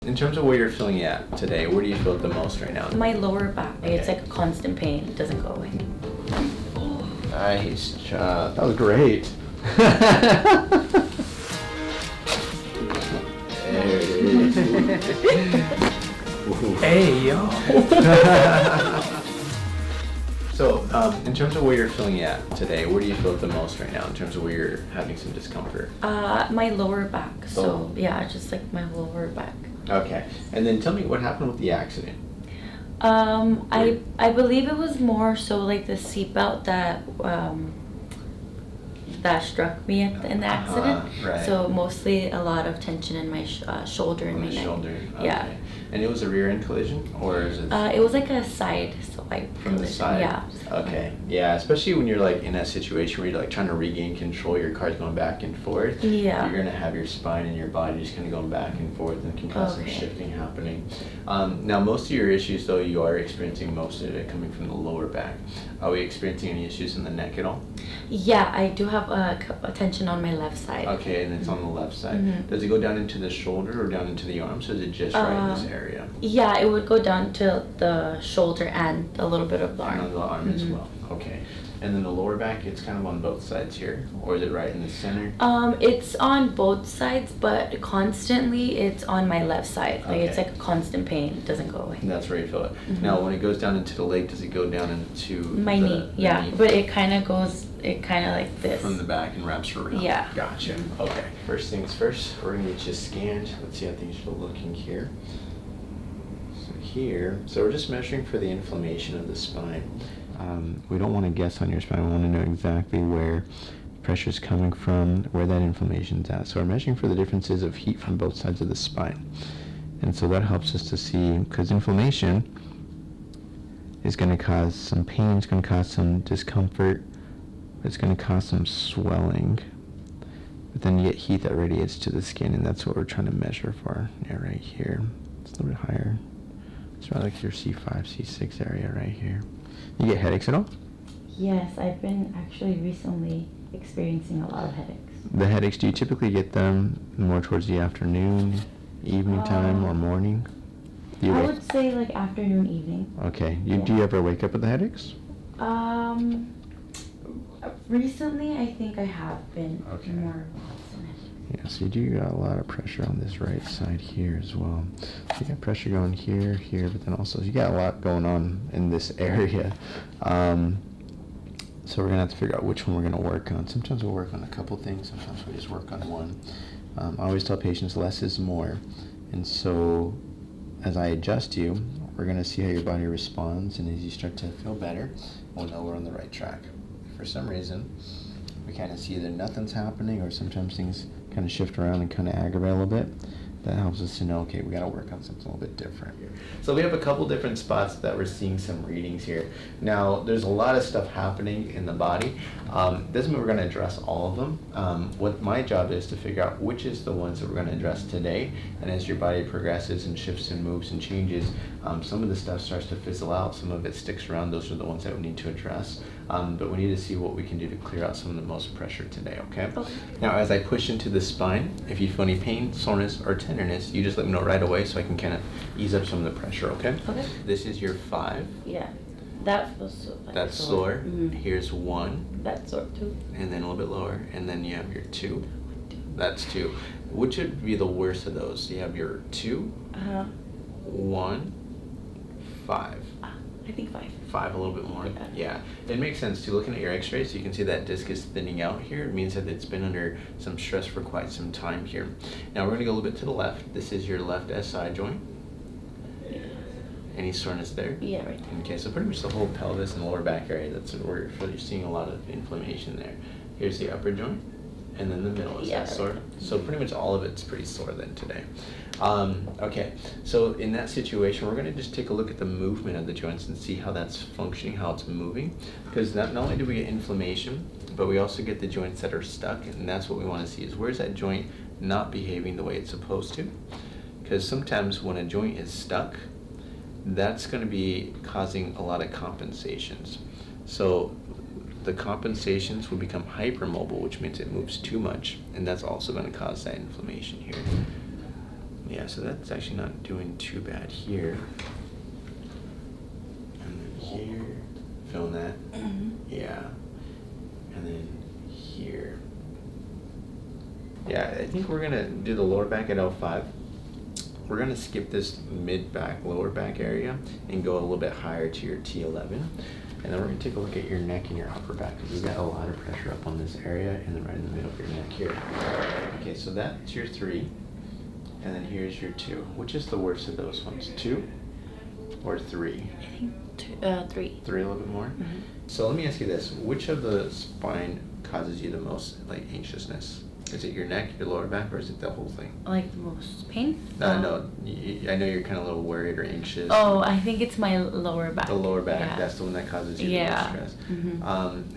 In terms of where you're feeling at today, where do you feel it the most right now? My lower back. It's like a constant pain. It doesn't go away. Nice job. That was great. Hey, yo. So, in terms of where you're feeling at today, where do you feel it the most right now in terms of where you're having some discomfort? My lower back. So, yeah, just like my lower back. Okay. And then tell me what happened with the accident. I believe it was more so like the seatbelt that struck me in the accident. Right. So mostly a lot of tension in my shoulder and my neck. Shoulder. Okay. Yeah. And it was a rear end collision, or is it? It was like a side swipe From the side. Yeah. Okay. Yeah, especially when you're like in that situation where you're like trying to regain control, your car's going back and forth. Yeah. You're gonna have your spine and your body just kind of going back and forth, and can cause some shifting happening. Now, most of your issues, though, you are experiencing most of it coming from the lower back. Are we experiencing any issues in the neck at all? Yeah, I do have a tension on my left side. Okay, and it's on the left side. Mm-hmm. Does it go down into the shoulder or down into the arms, or is it just right in this area? Yeah, it would go down to the shoulder and a little bit of the arm. And on the arm as well. Okay. And then the lower back, it's kind of on both sides here, or is it right in the center? It's on both sides, but constantly it's on my left side. Like it's like a constant pain. It doesn't go away. And that's where you feel it. Now, when it goes down into the leg, does it go down into my knee? Yeah, knee? But it kind of goes. It kind of like this. From the back and wraps around. Yeah. Gotcha. Okay. First things first, we're gonna get you scanned. Let's see how things are looking here. So we're just measuring for the inflammation of the spine. We don't want to guess on your spine. We want to know exactly where pressure is coming from, where that inflammation is at. So we're measuring for the differences of heat from both sides of the spine. And so that helps us to see, because inflammation is going to cause some pain, it's going to cause some discomfort, it's going to cause some swelling. But then you get heat that radiates to the skin, and that's what we're trying to measure for. Yeah, right here. It's a little bit higher. It's right like your C5, C6 area right here. You get headaches at all? Yes, I've been actually recently experiencing a lot of headaches. The headaches, do you typically get them more towards the afternoon, evening time, or morning? I would say like afternoon, evening. Okay. Do you ever wake up with the headaches? Recently I think I have been more. Yeah, so you got a lot of pressure on this right side here as well. So you got pressure going here, but then also you got a lot going on in this area. So we're gonna have to figure out which one we're gonna work on. Sometimes we'll work on a couple things, sometimes we just work on one. I always tell patients less is more. And so as I adjust you, we're gonna see how your body responds, and as you start to feel better, we'll know we're on the right track. If for some reason, we kind of see either nothing's happening or sometimes things kind of shift around and kind of aggravate a little bit, that helps us to know, okay, we got to work on something a little bit different here. So we have a couple different spots that we're seeing some readings here. Now, there's a lot of stuff happening in the body. Doesn't mean we're going to address all of them. What my job is to figure out which is the ones that we're going to address today. And as your body progresses and shifts and moves and changes, some of the stuff starts to fizzle out. Some of it sticks around. Those are the ones that we need to address. But we need to see what we can do to clear out some of the most pressure today, okay? Now, as I push into the spine, if you feel any pain, soreness, or tenderness, you just let me know right away so I can kind of ease up some of the pressure, okay? Okay. This is your 5. Yeah. That feels so That's sore. Here's 1. That's sore too. And then a little bit lower. And then you have your 2. That's 2. Which would be the worst of those? You have your 2, 1, 5. I think 5. 5, a little bit more. Yeah. It makes sense too. Looking at your x-rays, you can see that disc is thinning out here. It means that it's been under some stress for quite some time here. Now we're going to go a little bit to the left. This is your left SI joint. Any soreness there? Yeah, right. Okay, so pretty much the whole pelvis and lower back area, that's where you're seeing a lot of inflammation there. Here's the upper joint, and then the middle is that sore. So pretty much all of it's pretty sore then today. Okay, so in that situation, we're going to just take a look at the movement of the joints and see how that's functioning, how it's moving. Because not only do we get inflammation, but we also get the joints that are stuck, and that's what we want to see is where's that joint not behaving the way it's supposed to. Because sometimes when a joint is stuck, that's going to be causing a lot of compensations. So the compensations will become hypermobile, which means it moves too much, and that's also going to cause that inflammation here. Yeah, so that's actually not doing too bad here. And then here, feeling that? Yeah. And then here. Yeah, I think we're gonna do the lower back at L5. We're gonna skip this mid-back, lower back area and go a little bit higher to your T11. And then we're gonna take a look at your neck and your upper back because we've got a lot of pressure up on this area and then right in the middle of your neck here. Okay, so that's your 3. And then here's your 2. Which is the worst of those ones? 2 or 3? I think 3. 3 a little bit more? So let me ask you this. Which of the spine causes you the most like anxiousness? Is it your neck, your lower back, or is it the whole thing? Like the most pain? No, I know you're kind of a little worried or anxious. Oh, I think it's my lower back. The lower back, yeah. That's the one that causes you the most stress.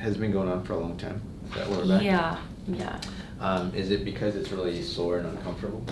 Has it been going on for a long time, that lower back? Yeah. Is it because it's really sore and uncomfortable?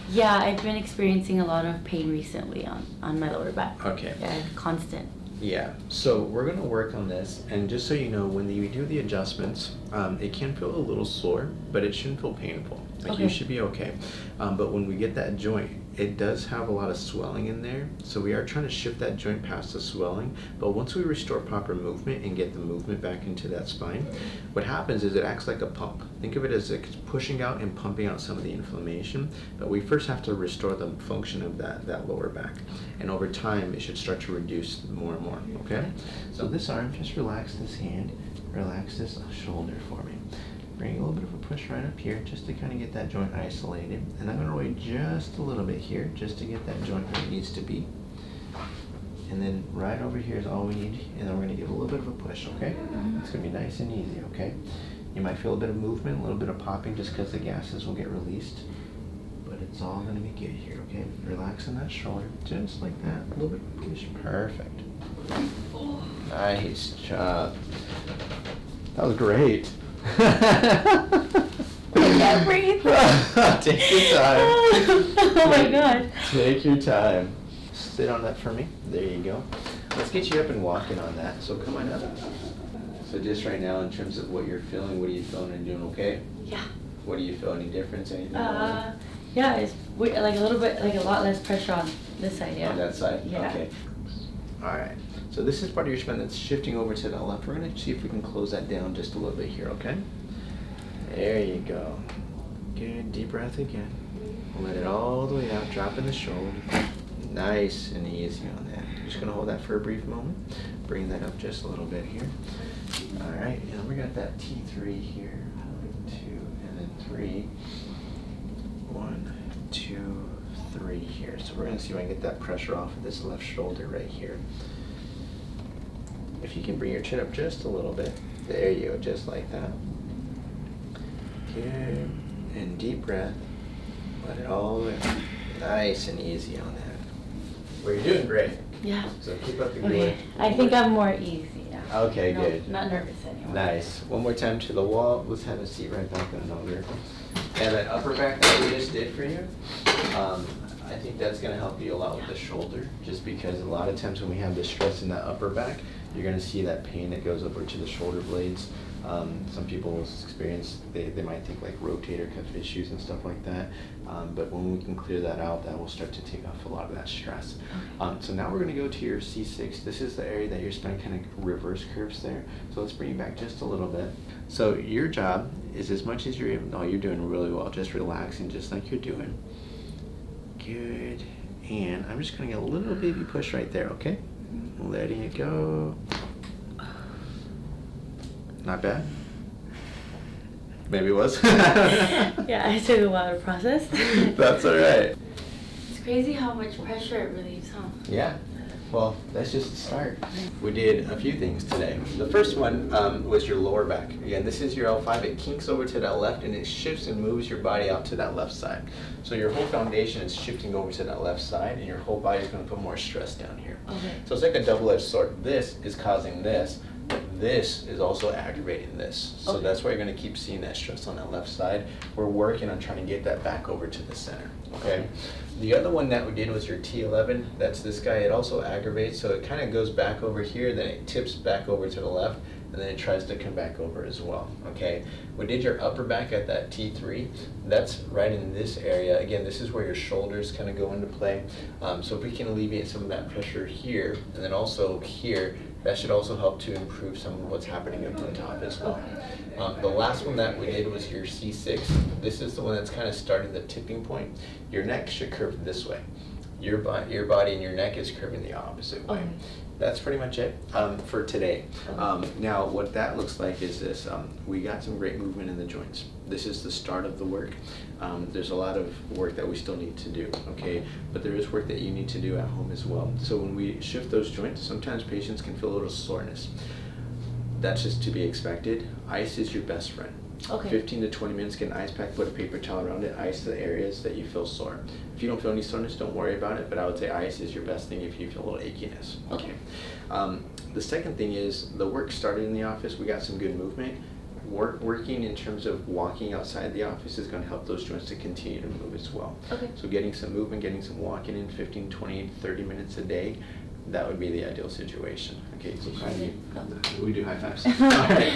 Yeah, I've been experiencing a lot of pain recently on my lower back. Okay. Yeah, constant. Yeah, so we're gonna work on this, and just so you know, when we do the adjustments, it can feel a little sore, but it shouldn't feel painful. Like you should be okay. But when we get that joint, it does have a lot of swelling in there, so we are trying to shift that joint past the swelling. But once we restore proper movement and get the movement back into that spine, what happens is it acts like a pump. Think of it as it's pushing out and pumping out some of the inflammation, but we first have to restore the function of that lower back. And over time, it should start to reduce more and more, okay? So this arm, just relax this hand, relax this shoulder for me. Bring a little bit of a push right up here just to kind of get that joint isolated. And I'm going to wait just a little bit here just to get that joint where it needs to be. And then right over here is all we need. And then we're going to give a little bit of a push, okay? It's going to be nice and easy, okay? You might feel a bit of movement, a little bit of popping just because the gases will get released. But it's all going to be good here, okay? Relaxing that shoulder just like that. A little bit of push. Perfect. Nice job. That was great. I can't breathe. Take your time. Oh my god. Take your time. Sit on that for me. There you go. Let's get you up and walking on that. So come on up. So just right now, in terms of what you're feeling, what are you feeling? Are you doing okay? Yeah. What do you feel? Any difference? Anything? Yeah, it's like a little bit, like a lot less pressure on this side. Yeah. On that side. Yeah. Okay. All right. So this is part of your spine that's shifting over to the left. We're going to see if we can close that down just a little bit here, okay? There you go. Good. Deep breath again. Let it all the way out. Dropping the shoulder. Nice and easy on that. Just going to hold that for a brief moment. Bring that up just a little bit here. All right. And we got that T3 here. 1, 2, and then 3. 1, 2, 3 here. So we're going to see if I can get that pressure off of this left shoulder right here. If you can bring your chin up just a little bit. There you go, just like that. Good. And deep breath. Let it all the way out. Nice and easy on that. Well, you're doing great. Yeah. So keep up the good Okay. work. I think I'm more easy now. Okay, good. Not nervous anymore. Nice. One more time to the wall. Let's have a seat right back on over. And that upper back that we just did for you, I think that's going to help you a lot with the shoulder, just because a lot of times when we have the stress in that upper back, you're going to see that pain that goes over to the shoulder blades. Some people experience, they might think like rotator cuff issues and stuff like that. But when we can clear that out, that will start to take off a lot of that stress. So now we're going to go to your C6. This is the area that your spine kind of reverse curves there. So let's bring you back just a little bit. So your job is, as much as you're able, no, you're doing really well. Just relaxing, just like you're doing. Good. And I'm just going to get a little baby push right there, okay? Letting it go. Not bad? Maybe it was. Yeah, it took a while to process. That's all right. It's crazy how much pressure it relieves, huh? Yeah. Well, that's just the start. We did a few things today. The first one was your lower back. Again, this is your L5. It kinks over to that left and it shifts and moves your body out to that left side. So your whole foundation is shifting over to that left side and your whole body is going to put more stress down here. Okay. So it's like a double-edged sword. This is causing this, but this is also aggravating this. So Okay. that's why you're going to keep seeing that stress on that left side. We're working on trying to get that back over to the center. Okay. The other one that we did was your T11. That's this guy. It also aggravates, so it kind of goes back over here, then it tips back over to the left, and then it tries to come back over as well, okay? We did your upper back at that T3. That's right in this area. Again, this is where your shoulders kind of go into play. So if we can alleviate some of that pressure here, and then also here, that should also help to improve some of what's happening up on top as well. The last one that we did was your C6. This is the one that's kind of starting the tipping point. Your neck should curve this way. Your body and your neck is curving the opposite way. Okay. That's pretty much it for today. Now, what that looks like is this. We got some great movement in the joints. This is the start of the work. There's a lot of work that we still need to do, okay? But there is work that you need to do at home as well. So when we shift those joints, sometimes patients can feel a little soreness. That's just to be expected. Ice is your best friend. Okay. 15 to 20 minutes, get an ice pack, put a paper towel around it, ice the areas that you feel sore. If you don't feel any soreness, don't worry about it, but I would say ice is your best thing if you feel a little achiness. Okay. The second thing is the work started in the office. We got some good movement. Working in terms of walking outside the office is going to help those joints to continue to move as well. Okay. So getting some movement, getting some walking in 15, 20, 30 minutes a day, that would be the ideal situation. Okay, so we do high fives. All right.